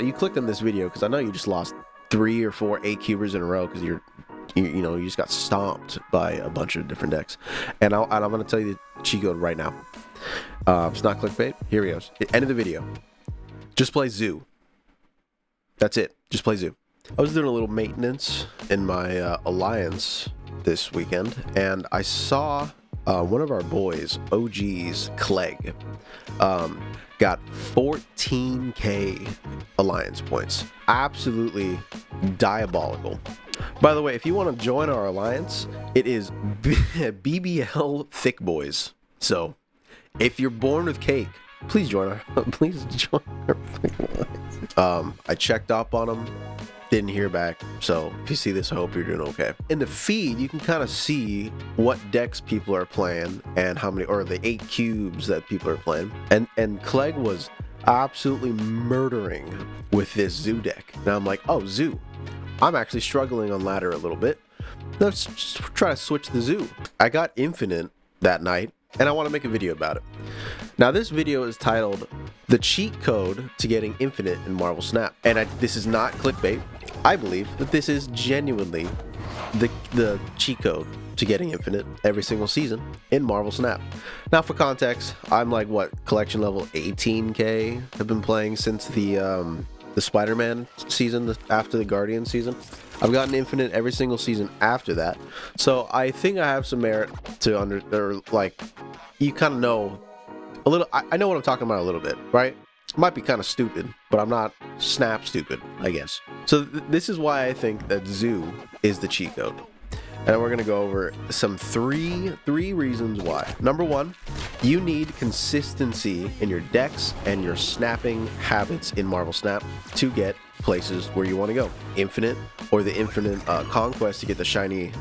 You clicked on this video because I know you just lost 3 or 4 8-cubers in a row because you just got stomped by a bunch of different decks. And I'm going to tell you the cheat code right now. It's not clickbait. Here he goes. End of the video. Just play Zoo. That's it. Just play Zoo. I was doing a little maintenance in my Alliance this weekend, and I saw one of our boys, OG's Clegg, got 14k Alliance points. Absolutely diabolical. By the way, if you want to join our Alliance, it is BBL Thick Boys. So, if you're born with cake, please join our Alliance. I checked up on him. Didn't hear back, so if you see this, I hope you're doing okay. In the feed, you can kind of see what decks people are playing and how many, or the 8 cubes that people are playing. And Clegg was absolutely murdering with this Zoo deck. Now I'm like, oh, Zoo. I'm actually struggling on ladder a little bit. Let's just try to switch the Zoo. I got Infinite that night, and I want to make a video about it. Now this video is titled The Cheat Code to Getting Infinite in Marvel Snap. And this is not clickbait. I believe that this is genuinely the cheat code to getting Infinite every single season in Marvel Snap. Now for context, I'm like, what, collection level 18k? I've been playing since the Spider-Man season, after the Guardian season. I've gotten Infinite every single season after that. So I think I have some merit to you kind of know a little. I know what I'm talking about a little bit, right? It might be kind of stupid, but I'm not Snap stupid, I guess. So this is why I think that Zoo is the cheat code. And we're going to go over some three reasons why. Number one, you need consistency in your decks and your snapping habits in Marvel Snap to get places where you want to go. Infinite, or the Infinite Conquest to get the shiny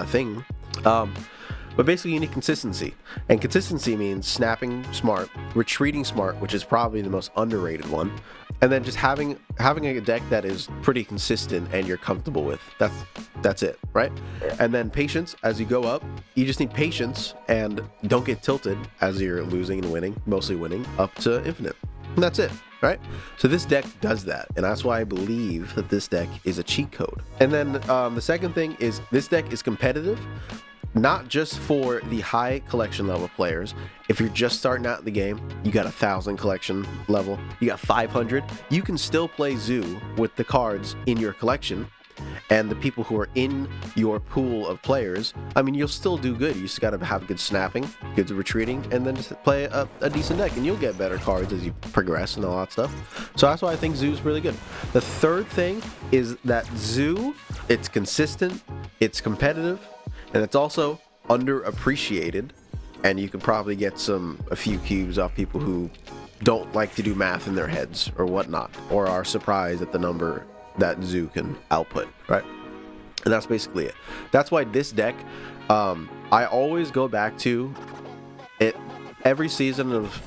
thing. But basically you need consistency. And consistency means snapping smart, retreating smart, which is probably the most underrated one, and then just having a deck that is pretty consistent and you're comfortable with. That's it, right? And then patience as you go up. You just need patience and don't get tilted as you're losing and winning, mostly winning, up to Infinite. And that's it, right? So this deck does that, and that's why I believe that this deck is a cheat code. And then the second thing is this deck is competitive, not just for the high collection level players. If you're just starting out in the game, you got 1,000 collection level, you got 500, you can still play Zoo with the cards in your collection. And the people who are in your pool of players, I mean, you'll still do good. You just got to have good snapping, good retreating, and then just play a decent deck, and you'll get better cards as you progress and all that stuff. So that's why I think Zoo's really good. The third thing is that Zoo, it's consistent, it's competitive, and it's also underappreciated, and you could probably get a few cubes off people who don't like to do math in their heads or whatnot, or are surprised at the number that Zoo can output, right? And that's basically it. That's why this deck, I always go back to it. Every season of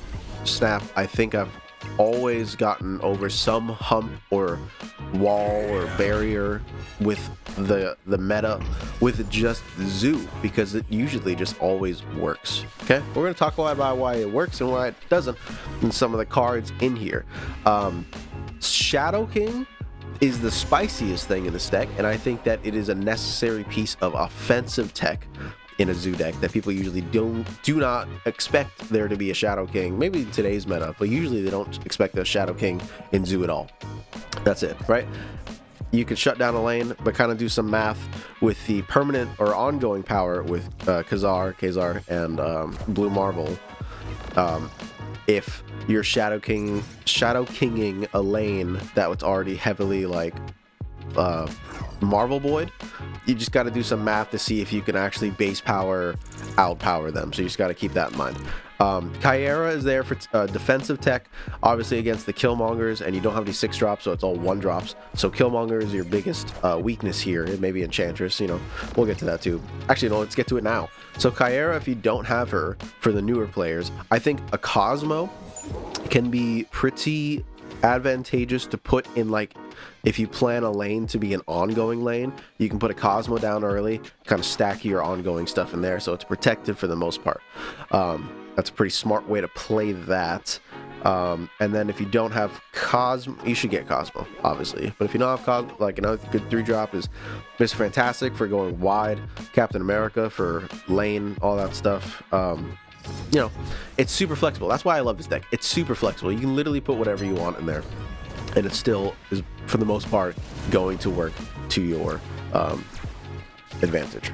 Snap, I think I've always gotten over some hump or wall or barrier with the meta with just Zoo, because it usually just always works. Okay, we're going to talk a lot about why it works and why it doesn't, and some of the cards in here. Shadow King is the spiciest thing in this deck, and I think that it is a necessary piece of offensive tech in a Zoo deck that people usually do not expect there to be a Shadow King. Maybe in today's meta, but usually they don't expect a Shadow King in Zoo at all. That's it, right? You can shut down a lane, but kind of do some math with the permanent or ongoing power with Kazar, and Blue Marvel. If you're Shadow Kinging a lane that was already heavily like Marvel Boyd, you just got to do some math to see if you can actually base power outpower them. So you just got to keep that in mind. Kyera is there for defensive tech, obviously against the Killmongers, and you don't have any 6-drops, so it's all 1-drops. So Killmonger is your biggest weakness here. It may be Enchantress, we'll get to that too. Actually, no, let's get to it now. So Kyera, if you don't have her, for the newer players, I think a Cosmo can be pretty advantageous to put in, like, if you plan a lane to be an ongoing lane, you can put a Cosmo down early, kind of stack your ongoing stuff in there, so it's protected for the most part. That's a pretty smart way to play that. And then if you don't have Cosmo, you should get Cosmo, obviously. But if you don't have Cosmo, like, another good 3-drop is Mr. Fantastic for going wide, Captain America for lane, all that stuff. You know, it's super flexible. That's why I love this deck. It's super flexible. You can literally put whatever you want in there, and it still is, for the most part, going to work to your advantage.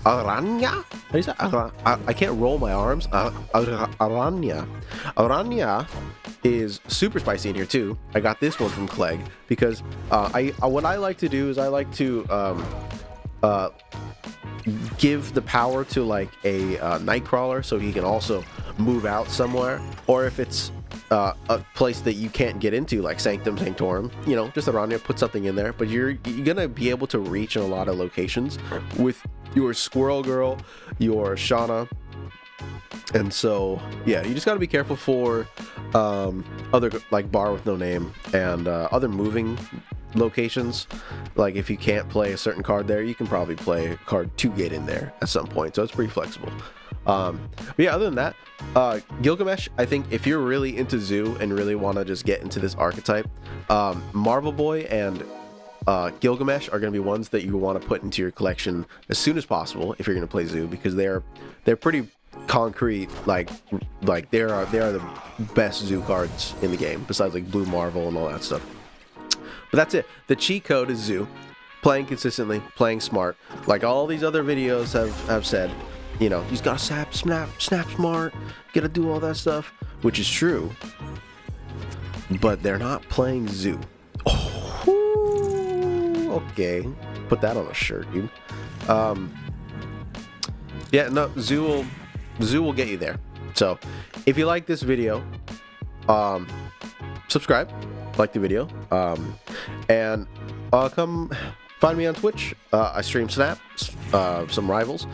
Aranya? How do you say? I can't roll my arms. Aranya. Aranya is super spicy in here too. I got this one from Clegg because what I like to do is I like to give the power to, like, a Nightcrawler so he can also move out somewhere, or if it's a place that you can't get into, like Sanctum Sanctorum, you know, just around there, put something in there. But you're gonna be able to reach in a lot of locations with your Squirrel Girl, your Shauna, and so yeah, you just got to be careful for other, like, Bar with No Name and other moving locations. Like, if you can't play a certain card there, you can probably play a card to get in there at some point, so it's pretty flexible. But yeah, other than that, Gilgamesh, I think if you're really into Zoo and really want to just get into this archetype, Marvel Boy and Gilgamesh are going to be ones that you want to put into your collection as soon as possible if you're going to play Zoo, because they're pretty concrete, like they are the best Zoo cards in the game, besides, like, Blue Marvel and all that stuff. But that's it. The cheat code is Zoo. Playing consistently, playing smart. Like all these other videos have said, you know, you just gotta snap smart, gotta do all that stuff, which is true. But they're not playing Zoo. Oh, okay. Put that on a shirt, dude. Yeah, no, Zoo will get you there. So, if you like this video, subscribe, like the video, and come find me on Twitch. I stream Snap, some Rivals,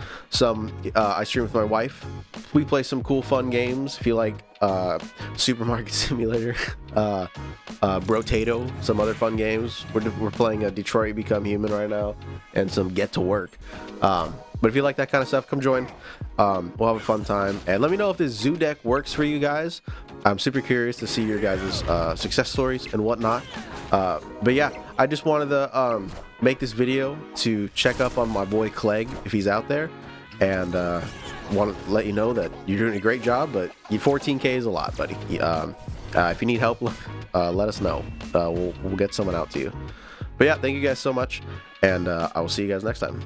I stream with my wife. We play some cool fun games. If you like Supermarket Simulator, Brotato, some other fun games. We're playing a Detroit Become Human right now, and some Get to Work. But if you like that kind of stuff, come join. We'll have a fun time, and let me know if this Zoo deck works for you guys. I'm super curious to see your guys' success stories and whatnot. But yeah, I just wanted to make this video to check up on my boy Clegg if he's out there, and want to let you know that you're doing a great job. But 14K is a lot, buddy. If you need help, let us know. We'll get someone out to you. But yeah, thank you guys so much, and I will see you guys next time.